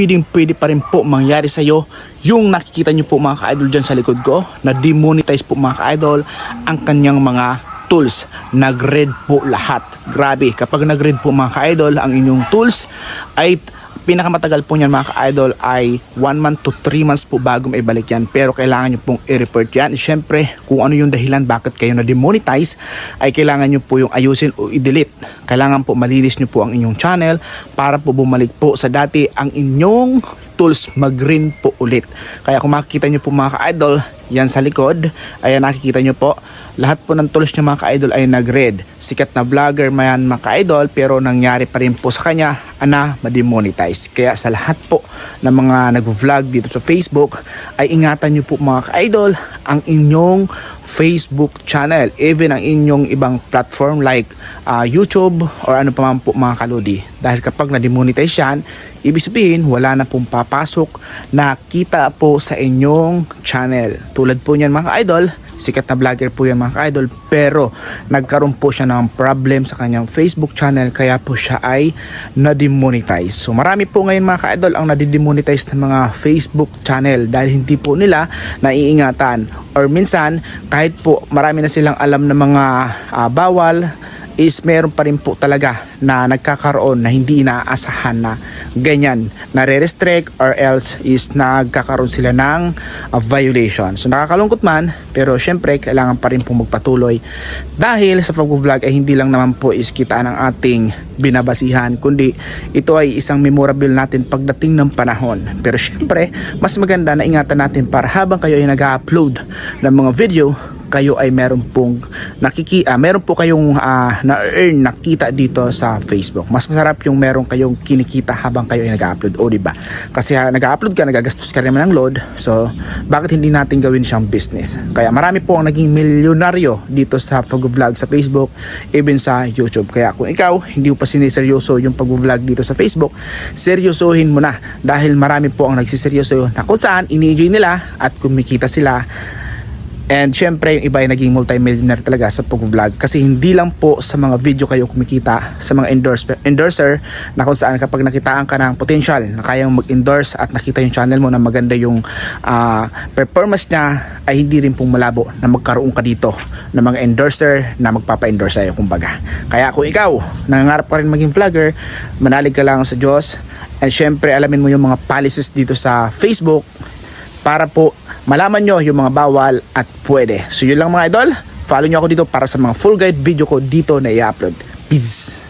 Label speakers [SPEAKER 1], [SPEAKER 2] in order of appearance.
[SPEAKER 1] pwede pa rin po mangyari sa iyo yung nakikita nyo po mga ka-idol dyan sa likod ko, na demonetize po mga ka-idol ang kanyang mga tools. Nag-red po lahat. Grabe, kapag nag-red po mga ka-idol ang inyong tools, ay pinakamatagal po niyan mga ka-idol ay 1 month to 3 months po bago maibalik yan. Pero kailangan nyo pong i-report yan. Siyempre, kung ano yung dahilan bakit kayo na-demonetize, ay kailangan nyo po yung ayusin o i-delete. Kailangan po malinis nyo po ang inyong channel para po bumalik po sa dati ang inyong tools, mag-green po ulit. Kaya kung makikita nyo po mga ka-idol, yan sa likod, ayan nakikita nyo po, lahat po ng tools nyo mga ka-idol ay nag-red. Sikat na vlogger man mga ka-idol, pero nangyari pa rin po sa kanya na ma-demonetize. Kaya sa lahat po ng mga nag-vlog dito sa Facebook, ay ingatan nyo po mga ka-idol ang inyong Facebook channel, even ang inyong ibang platform like YouTube or ano pa man po mga kalodi. Dahil kapag na-demonetize yan, ibig sabihin wala na pong papasok na kita po sa inyong channel. Tulad po niyan mga idol, sikat na vlogger po yan mga idol, pero nagkaroon po siya ng problem sa kanyang Facebook channel, kaya po siya ay na-demonetize. So marami po ngayon mga idol ang na-demonetize ng mga Facebook channel dahil hindi po nila naiingatan, or minsan kahit po marami na silang alam na mga bawal, is meron pa rin po talaga na nagkakaroon na hindi inaasahan na ganyan, nare-restrict or else is nagkakaroon sila ng violation. So nakakalungkot man, pero syempre kailangan pa rin po magpatuloy dahil sa pag-vlog ay hindi lang naman po is kita ng ating binabasihan, kundi ito ay isang memorable natin pagdating ng panahon. Pero syempre mas maganda na ingatan natin para habang kayo ay nag-upload ng mga video, kayo ay meron po kayong na-earn, nakita dito sa Facebook. Mas masarap yung meron kayong kinikita habang kayo ay nag-upload, o diba? Kasi nag-upload ka, nagagastos ka rin ng load, so bakit hindi natin gawin siyang business? Kaya marami po ang naging milyonaryo dito sa pag-vlog sa Facebook, even sa YouTube. Kaya kung ikaw hindi mo pa siniseryoso yung pag-vlog dito sa Facebook, seryosohin mo na, dahil marami po ang nagsiseryoso na kung saan ini-enjoy nila at kumikita sila. And syempre yung iba ay naging multi-millionaire talaga sa pag-vlog, kasi hindi lang po sa mga video kayo kumikita, sa mga endorser na kung saan kapag nakitaan ka ng potential na kayang mag-endorse at nakita yung channel mo na maganda yung performance niya, ay hindi rin pong malabo na magkaroon ka dito ng mga endorser na magpapa-endorse sa'yo kumbaga. Kaya kung ikaw nangangarap ka rin maging vlogger, manalig ka lang sa Diyos, and syempre alamin mo yung mga policies dito sa Facebook para po malaman nyo yung mga bawal at pwede. So yun lang mga idol, follow nyo ako dito para sa mga full guide video ko dito na i-upload. Peace!